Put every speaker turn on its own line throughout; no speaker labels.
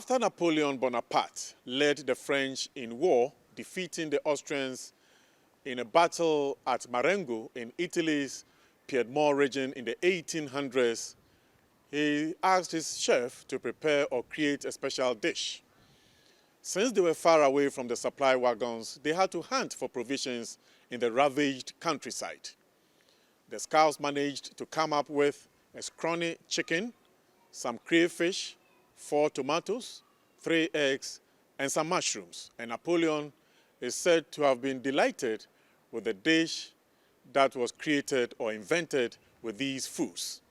After Napoleon Bonaparte led the French in war, defeating the Austrians in a battle at Marengo in Italy's Piedmont region in the 1800s, he asked his chef to prepare or create a special dish. Since they were far away from the supply wagons, they had to hunt for provisions in the ravaged countryside. The scouts managed to come up with a scrawny chicken, some crayfish, 4 tomatoes, 3 eggs, and some mushrooms. And Napoleon is said to have been delighted with the dish that was created or invented with these foods.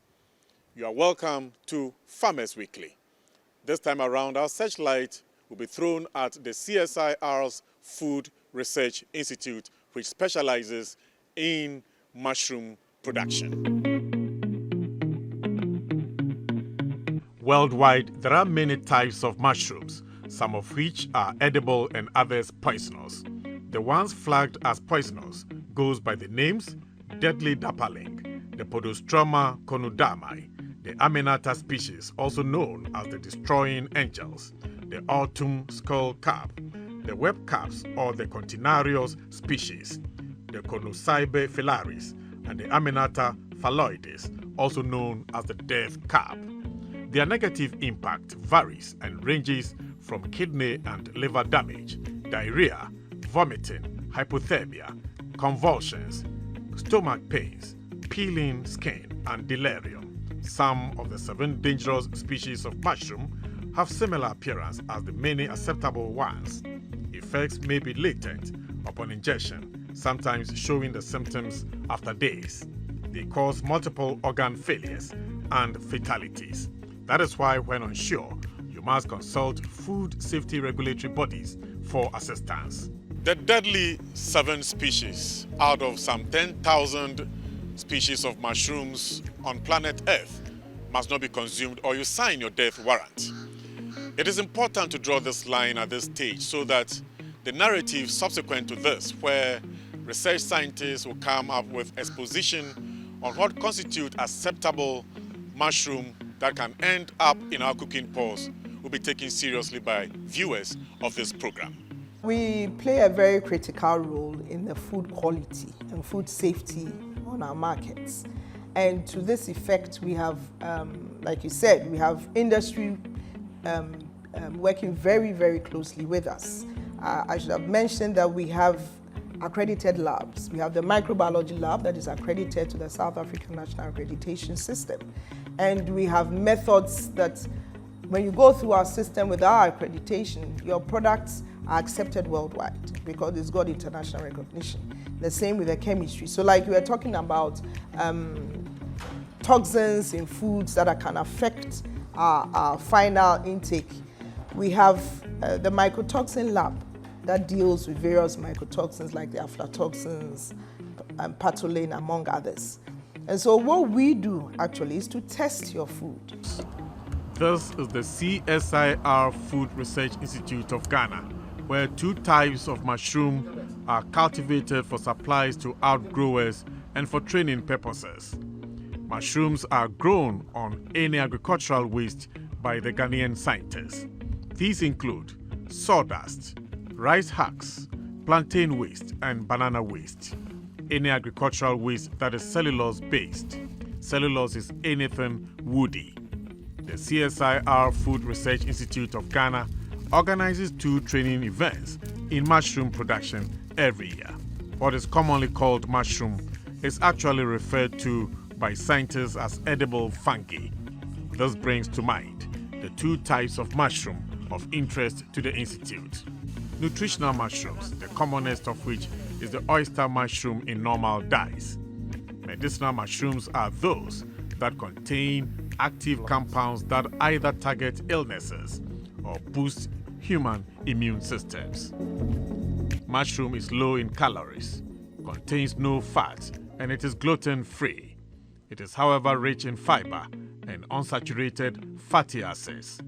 You are welcome to Farmers Weekly. This time around, our searchlight will be thrown at the CSIR's Food Research Institute, which specializes in mushroom production. Worldwide, there are many types of mushrooms, some of which are edible and others poisonous. The ones flagged as poisonous goes by the names deadly dapperling, the Podostroma conundami, the Aminata species, also known as the destroying angels, the autumn skull cap, the web caps or the continarius species, the Conocybe filaris, and the Aminata phalloides, also known as the death cap. Their negative impact varies and ranges from kidney and liver damage, diarrhea, vomiting, hypothermia, convulsions, stomach pains, peeling skin, and delirium. Some of the 7 dangerous species of mushroom have similar appearance as the many acceptable ones. Effects may be latent upon ingestion, sometimes showing the symptoms after days. They cause multiple organ failures and fatalities. That is why, when unsure, you must consult food safety regulatory bodies for assistance. The deadly 7 species out of some 10,000 species of mushrooms on planet Earth must not be consumed or you sign your death warrant. It is important to draw this line at this stage so that the narrative subsequent to this, where research scientists will come up with exposition on what constitutes acceptable mushroom that can end up in our cooking pots, will be taken seriously by viewers of this program.
We play a very critical role in the food quality and food safety on our markets. And to this effect, we have, like you said, we have industry working very, very closely with us. I should have mentioned that we have accredited labs. We have the microbiology lab that is accredited to the South African National Accreditation System. And we have methods that when you go through our system with our accreditation, your products are accepted worldwide because it's got international recognition. The same with the chemistry. So like we were talking about toxins in foods that can affect our final intake. We have the mycotoxin lab that deals with various mycotoxins like the aflatoxins and pathogen, among others. And so what we do actually is to test your food.
This is the CSIR Food Research Institute of Ghana, where 2 types of mushroom are cultivated for supplies to outgrowers and for training purposes. Mushrooms are grown on any agricultural waste by the Ghanaian scientists. These include sawdust, rice husks, plantain waste, and banana waste. Any agricultural waste that is cellulose-based. Cellulose is anything woody. The CSIR Food Research Institute of Ghana organizes 2 training events in mushroom production every year. What is commonly called mushroom is actually referred to by scientists as edible fungi. This brings to mind the 2 types of mushroom of interest to the Institute. Nutritional mushrooms, the commonest of which is the oyster mushroom in normal dyes. Medicinal mushrooms are those that contain active compounds that either target illnesses or boost human immune systems. Mushroom is low in calories, contains no fat, and it is gluten-free. It is, however, rich in fiber and unsaturated fatty acids.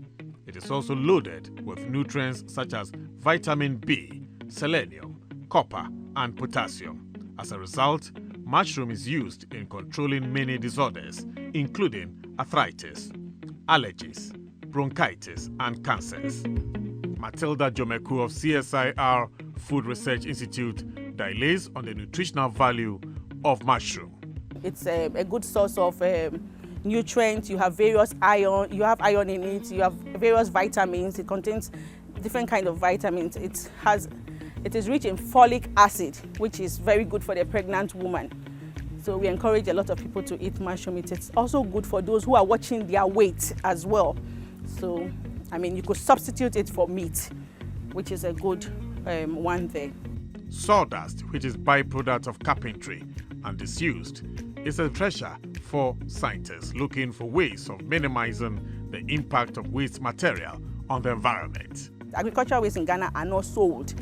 It is also loaded with nutrients such as vitamin B, selenium, copper, and potassium. As a result, mushroom is used in controlling many disorders, including arthritis, allergies, bronchitis, and cancers. Matilda Jomeku of CSIR Food Research Institute dilates on the nutritional value of mushroom.
It's a good source of nutrients. You have various iron. You have iron in it. You have various vitamins. It contains different kinds of vitamins. It is rich in folic acid, which is very good for the pregnant woman. So we encourage a lot of people to eat mushroom. It's also good for those who are watching their weight as well. So, I mean, you could substitute it for meat, which is a good one there.
Sawdust, which is byproduct of carpentry and disused, is a treasure for scientists looking for ways of minimizing the impact of waste material on the environment.
Agricultural waste in Ghana are not sold.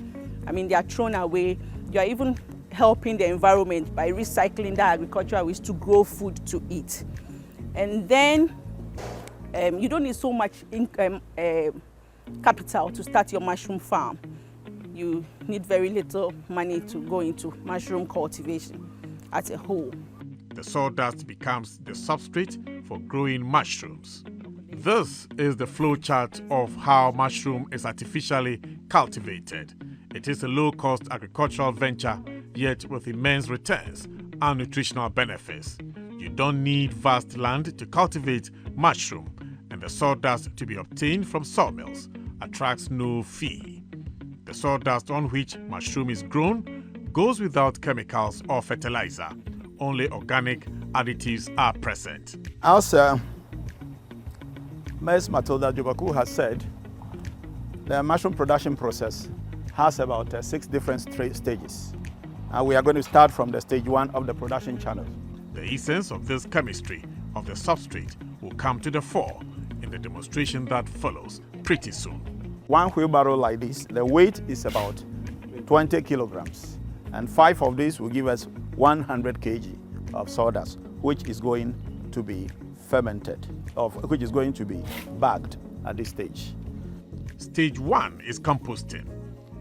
I mean, they are thrown away. You are even helping the environment by recycling that agricultural waste to grow food to eat. And then you don't need so much capital to start your mushroom farm. You need very little money to go into mushroom cultivation as a whole.
The sawdust becomes the substrate for growing mushrooms. This is the flowchart of how mushroom is artificially cultivated. It is a low-cost agricultural venture, yet with immense returns and nutritional benefits. You don't need vast land to cultivate mushroom, and the sawdust to be obtained from sawmills attracts no fee. The sawdust on which mushroom is grown goes without chemicals or fertilizer. Only organic additives are present.
As Ms. Matilda Jomeku has said, the mushroom production process has about 6 different stages. And we are going to start from the stage 1 of the production channel.
The essence of this chemistry of the substrate will come to the fore in the demonstration that follows pretty soon.
One wheelbarrow like this, the weight is about 20 kilograms. And 5 of these will give us 100 kg of sawdust, which is going to be fermented, which is going to be bagged at this stage.
Stage 1 is composting.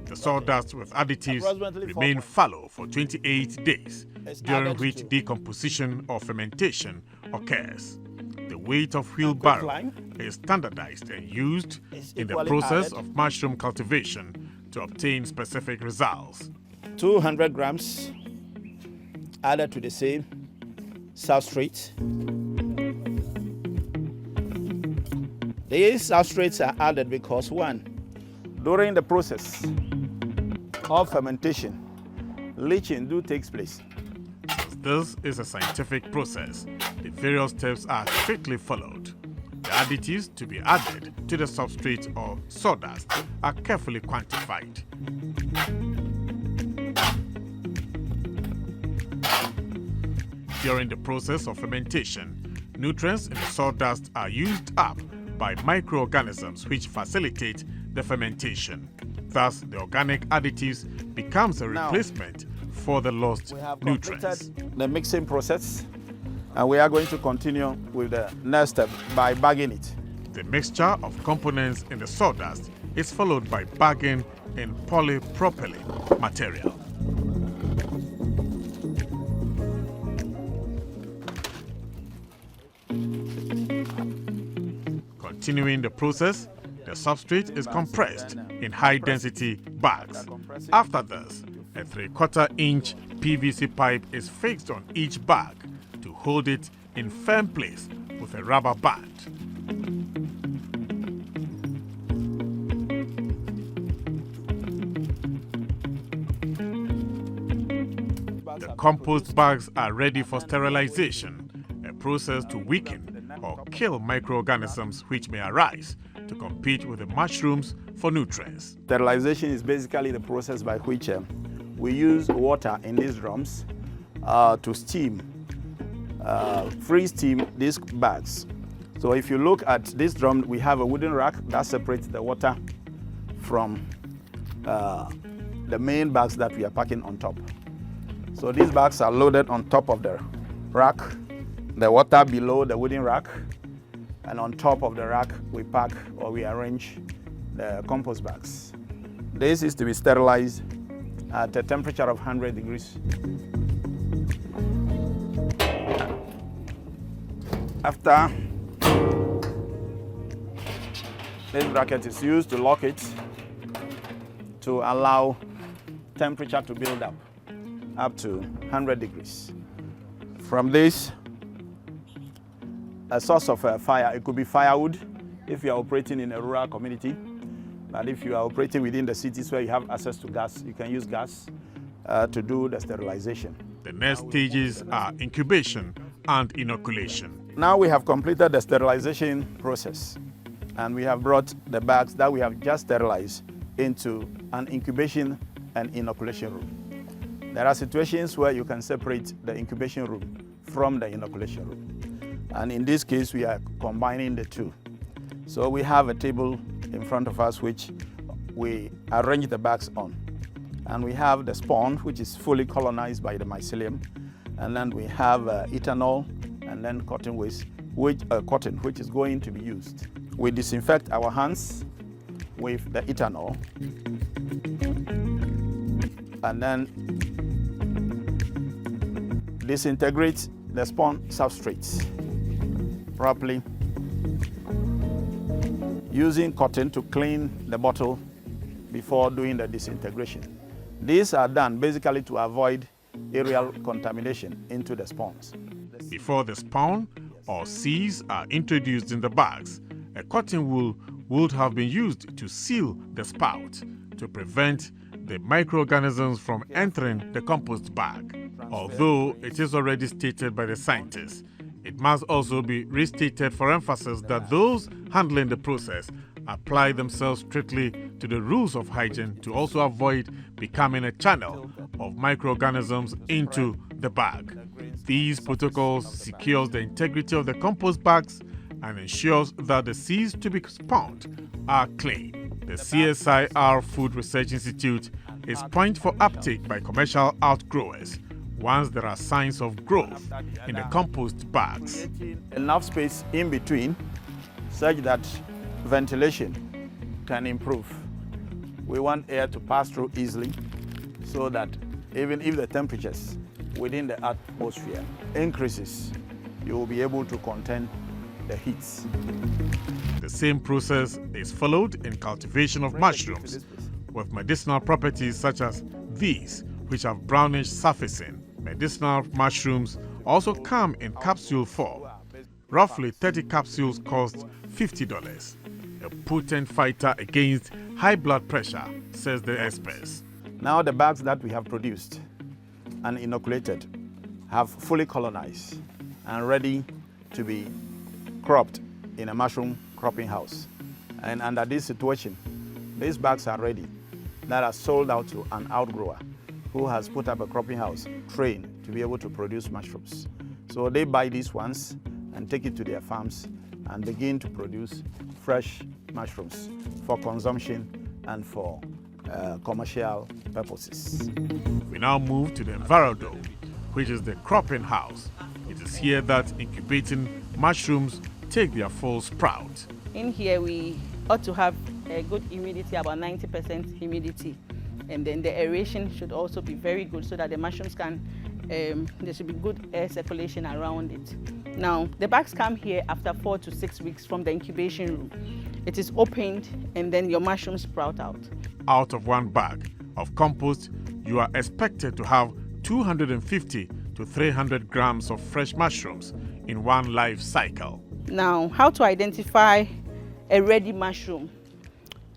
The sawdust with additives remain fallow for 28 days, during which decomposition or fermentation occurs. The weight of wheelbarrow is standardized and used in the process of mushroom cultivation to obtain specific results.
200 grams added to the same substrate. These substrates are added because, one, during the process of fermentation, leaching takes place.
This is a scientific process. The various steps are strictly followed. The additives to be added to the substrate or sawdust are carefully quantified. During the process of fermentation, nutrients in the sawdust are used up by microorganisms which facilitate the fermentation. Thus, the organic additives becomes a replacement for the lost nutrients.
The mixing process, and we are going to continue with the next step by bagging it.
The mixture of components in the sawdust is followed by bagging in polypropylene material. Continuing the process, the substrate is compressed in high-density bags. After this, a 3/4 inch PVC pipe is fixed on each bag to hold it in firm place with a rubber band. The compost bags are ready for sterilization, a process to weaken or kill microorganisms which may arise to compete with the mushrooms for nutrients.
Sterilization is basically the process by which we use water in these drums to steam, free steam these bags. So if you look at this drum, we have a wooden rack that separates the water from the main bags that we are packing on top. So these bags are loaded on top of the rack, the water below the wooden rack, and on top of the rack we pack or we arrange the compost bags. This is to be sterilized at a temperature of 100 degrees. After This bracket is used to lock it to allow temperature to build up to 100 degrees. From this, a source of fire, it could be firewood if you are operating in a rural community. But if you are operating within the cities where you have access to gas, you can use gas to do the sterilization.
The next stages are incubation and inoculation.
Now we have completed the sterilization process, and we have brought the bags that we have just sterilized into an incubation and inoculation room. There are situations where you can separate the incubation room from the inoculation room. And in this case, we are combining the two. So we have a table in front of us which we arrange the bags on. And we have the spawn, which is fully colonized by the mycelium. And then we have ethanol and then cotton waste, which is going to be used. We disinfect our hands with the ethanol. And then disintegrate the spawn substrates properly, using cotton to clean the bottle before doing the disintegration. These are done basically to avoid aerial contamination into the spawns.
Before the spawn or seeds are introduced in the bags, a cotton wool would have been used to seal the spout to prevent the microorganisms from entering the compost bag. Although it is already stated by the scientists, it must also be restated for emphasis that those handling the process apply themselves strictly to the rules of hygiene to also avoid becoming a channel of microorganisms into the bag. These protocols secures the integrity of the compost bags and ensures that the seeds to be spawned are clean. The CSIR Food Research Institute is pointed for uptake by commercial outgrowers once there are signs of growth in the compost bags.
Enough space in between such that ventilation can improve. We want air to pass through easily so that even if the temperatures within the atmosphere increases, you will be able to contain the heat.
The same process is followed in cultivation of mushrooms with medicinal properties such as these, which have brownish surfacing. Medicinal mushrooms also come in capsule form. Roughly 30 capsules cost $50. A potent fighter against high blood pressure, says the experts.
Now the bags that we have produced and inoculated have fully colonized and ready to be cropped in a mushroom cropping house. And under this situation, these bags are ready, that are sold out to an outgrower who has put up a cropping house trained to be able to produce mushrooms. So they buy these ones and take it to their farms and begin to produce fresh mushrooms for consumption and for commercial purposes.
We now move to the Envirodome, which is the cropping house. It is here that incubating mushrooms take their full sprout.
In here we ought to have a good humidity, about 90% humidity. And then the aeration should also be very good so that the mushrooms can, there should be good air circulation around it. Now, the bags come here after 4 to 6 weeks from the incubation room. It is opened and then your mushrooms sprout out.
Out of one bag of compost, you are expected to have 250 to 300 grams of fresh mushrooms in one life cycle.
Now, how to identify a ready mushroom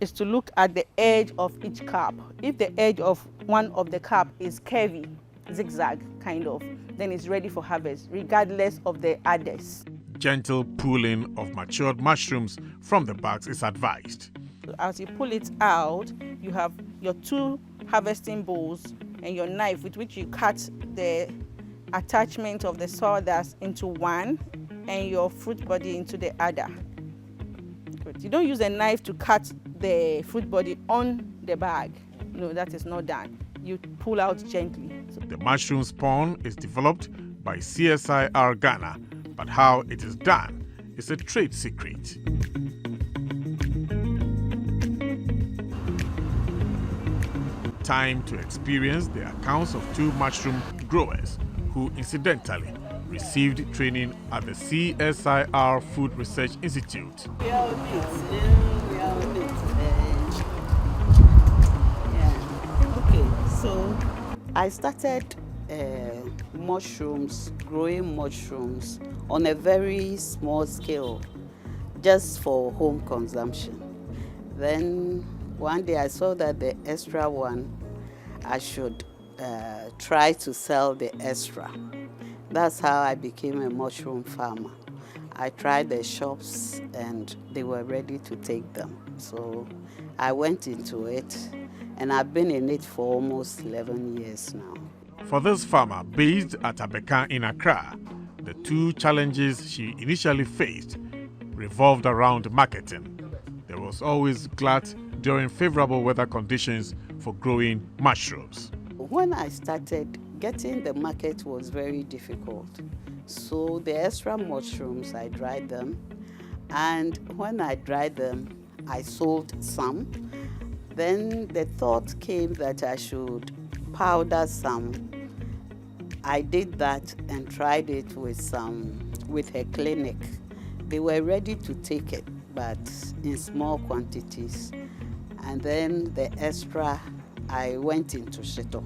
is to look at the edge of each cap. If the edge of one of the cap is curvy, zigzag kind of, then it's ready for harvest, regardless of the others.
Gentle pulling of matured mushrooms from the bags is advised.
So as you pull it out, you have your 2 harvesting bowls and your knife with which you cut the attachment of the sawdust into one and your fruit body into the other. Good. You don't use a knife to cut the fruit body on the bag. No, that is not done. You pull out gently.
The mushroom spawn is developed by CSIR Ghana, but how it is done is a trade secret. Time to experience the accounts of 2 mushroom growers who incidentally received training at the CSIR Food Research Institute.
Okay, so I started growing mushrooms on a very small scale, just for home consumption. Then one day I saw that the extra one, I should try to sell the extra. That's how I became a mushroom farmer. I tried the shops and they were ready to take them. So I went into it and I've been in it for almost 11 years now.
For this farmer based at Abeka in Accra, the two challenges she initially faced revolved around marketing. There was always glut during favorable weather conditions for growing mushrooms.
When I started, getting the market was very difficult. So the extra mushrooms, I dried them. And when I dried them, I sold some. Then the thought came that I should powder some. I did that and tried it with a clinic. They were ready to take it, but in small quantities. And then the extra, I went into Shito.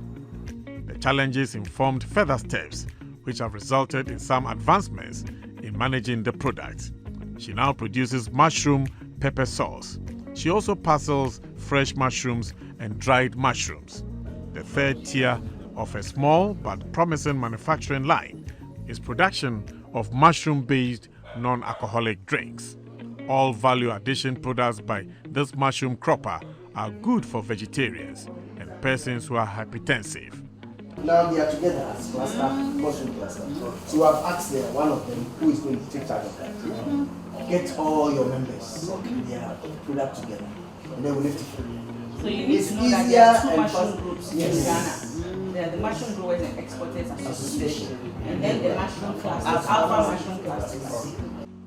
The challenges informed further steps, which have resulted in some advancements in managing the product. She now produces mushroom pepper sauce. She also parcels fresh mushrooms and dried mushrooms. The third tier of a small but promising manufacturing line is production of mushroom-based non-alcoholic drinks. All value addition products by this mushroom cropper are good for vegetarians and persons who are hypertensive.
Now they are together as cluster, mushroom cluster. So you have asked one of them who is going to take charge of that. Get all your members, their product together, and then we lift it.
So you need to know that there are two mushroom groups in Ghana. There are the Mushroom Growers and Exporters Association, and then the mushroom clusters, alpha mushroom clusters.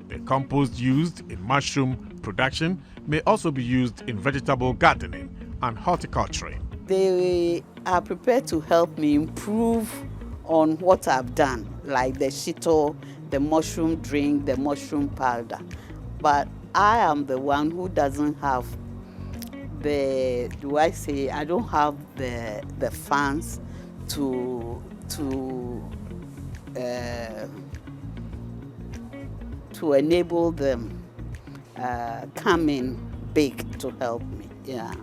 The compost used in mushroom production may also be used in vegetable gardening and horticulturing.
They are prepared to help me improve on what I've done, like the shito, the mushroom drink, the mushroom powder. But I am the one who doesn't have I don't have the funds to enable them come in big to help me. Yeah,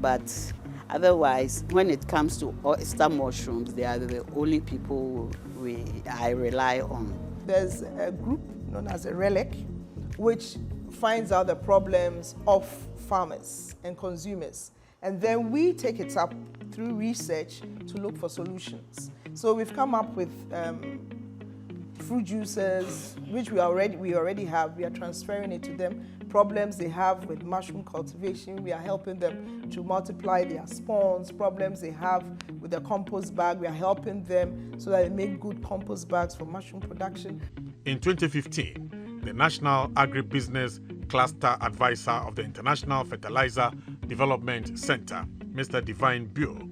but otherwise, when it comes to oyster mushrooms, they are the only people I rely on.
There's a group known as a relic, which finds out the problems of farmers and consumers. And then we take it up through research to look for solutions. So we've come up with fruit juices, which we already have. We are transferring it to them. Problems they have with mushroom cultivation, we are helping them to multiply their spawns. Problems they have with the compost bag, we are helping them so that they make good compost bags for mushroom production.
In 2015, the National Agribusiness Cluster Advisor of the International Fertilizer Development Center, Mr. Divine Buell,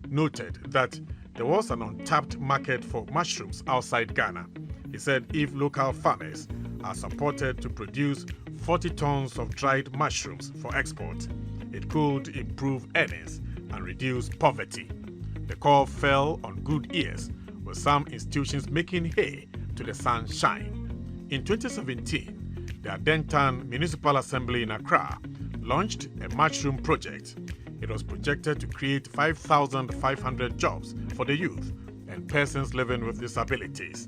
noted that there was an untapped market for mushrooms outside Ghana. He said if local farmers are supported to produce 40 tons of dried mushrooms for export, it could improve earnings and reduce poverty. The call fell on good ears, with some institutions making hay to the sunshine. In 2017, the Adentan Municipal Assembly in Accra launched a mushroom project. It was projected to create 5,500 jobs for the youth and persons living with disabilities.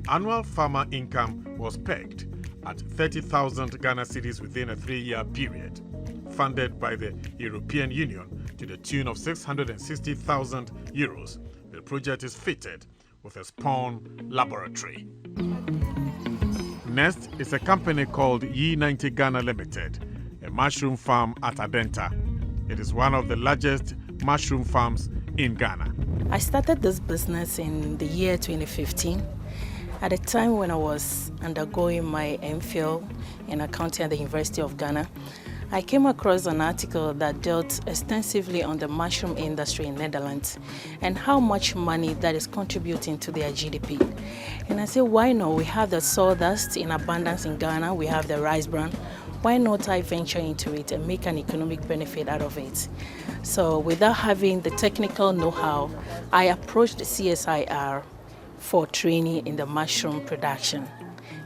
Annual farmer income was pegged at 30,000 Ghana cedis within a 3-year period, funded by the European Union to the tune of 660,000 euros. The project is fitted with a spawn laboratory. Next is a company called Ye90 Ghana Limited, a mushroom farm at Adenta. It is one of the largest mushroom farms in Ghana.
I started this business in the year 2015. At the time when I was undergoing my MPhil in accounting at the University of Ghana, I came across an article that dealt extensively on the mushroom industry in Netherlands and how much money that is contributing to their GDP. And I said, why not? We have the sawdust in abundance in Ghana, we have the rice bran, why not I venture into it and make an economic benefit out of it? So without having the technical know-how, I approached the CSIR for training in the mushroom production.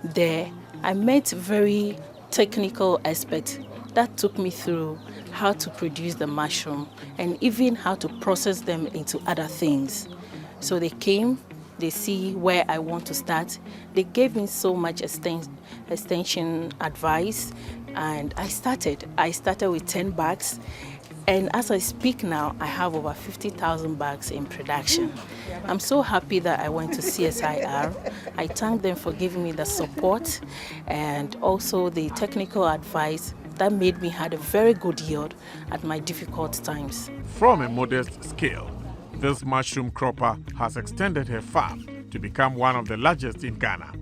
There, I met very technical experts that took me through how to produce the mushroom and even how to process them into other things. So they came, they see where I want to start. They gave me so much extension advice, and I started. I started with 10 bags, and as I speak now, I have over 50,000 bags in production. I'm so happy that I went to CSIR. I thank them for giving me the support and also the technical advice that made me have a very good yield at my difficult times.
From a modest scale, this mushroom cropper has extended her farm to become one of the largest in Ghana.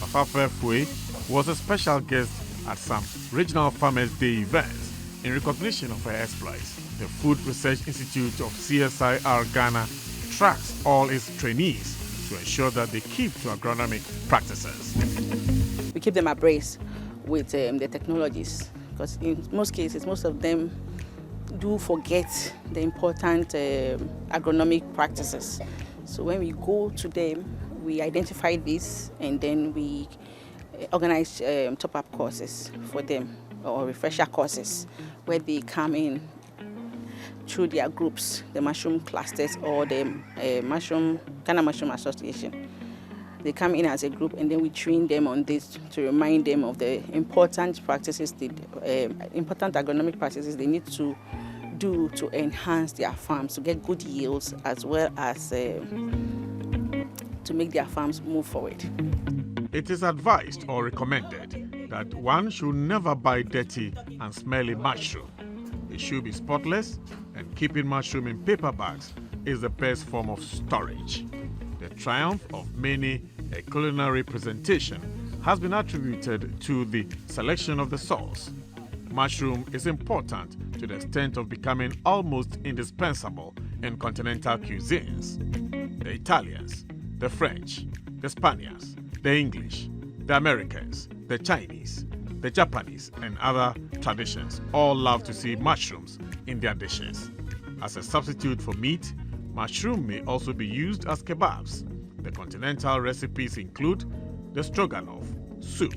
Afafe Fue was a special guest at some regional Farmers' Day events in recognition of her exploits. The Food Research Institute of CSIR Ghana tracks all its trainees to ensure that they keep to agronomic practices.
We keep them abreast with the technologies, because in most cases, most of them do forget the important agronomic practices. So when we go to them, we identify this, and then we organize top-up courses for them, or refresher courses, where they come in through their groups, the mushroom clusters or the Ghana Mushroom Association. They come in as a group, and then we train them on this to remind them of the important practices, important agronomic practices they need to do to enhance their farms, to get good yields, as well as to make their farms move forward.
It is advised or recommended that one should never buy dirty and smelly mushroom. It should be spotless, and keeping mushroom in paper bags is the best form of storage. The triumph of many a culinary presentation has been attributed to the selection of the sauce. Mushroom is important to the extent of becoming almost indispensable in continental cuisines. The Italians, the French, the Spaniards, the English, the Americans, the Chinese, the Japanese, and other traditions all love to see mushrooms in their dishes. As a substitute for meat, mushroom may also be used as kebabs. The continental recipes include the stroganoff, soup,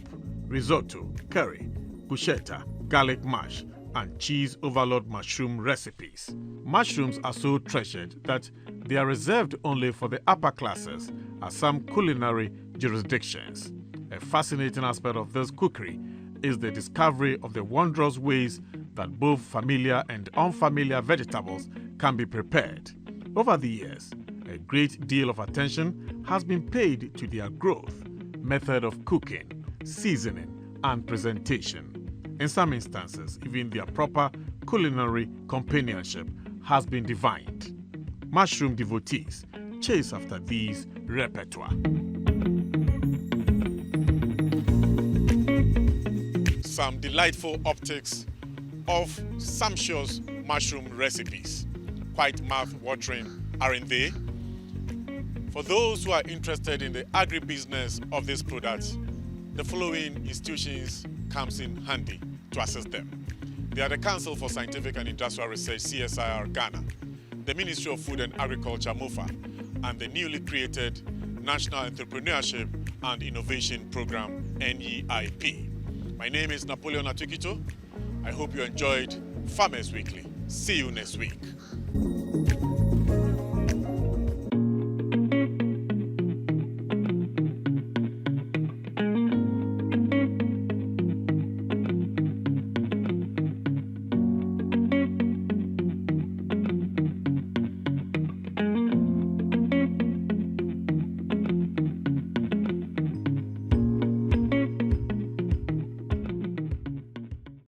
risotto, curry, bruschetta, garlic mash, and cheese overload mushroom recipes. Mushrooms are so treasured that they are reserved only for the upper classes at some culinary jurisdictions. A fascinating aspect of this cookery is the discovery of the wondrous ways that both familiar and unfamiliar vegetables can be prepared. Over the years, a great deal of attention has been paid to their growth, method of cooking, seasoning, and presentation. In some instances, even their proper culinary companionship has been divined. Mushroom devotees chase after these repertoire. Some delightful optics of sumptuous mushroom recipes. Quite mouth-watering, aren't they? For those who are interested in the agribusiness of this product, the following institutions comes in handy to assist them. They are the Council for Scientific and Industrial Research, CSIR Ghana, the Ministry of Food and Agriculture, MOFA, and the newly created National Entrepreneurship and Innovation Program, NEIP. My name is Napoleon Atukito. I hope you enjoyed Farmers Weekly. See you next week.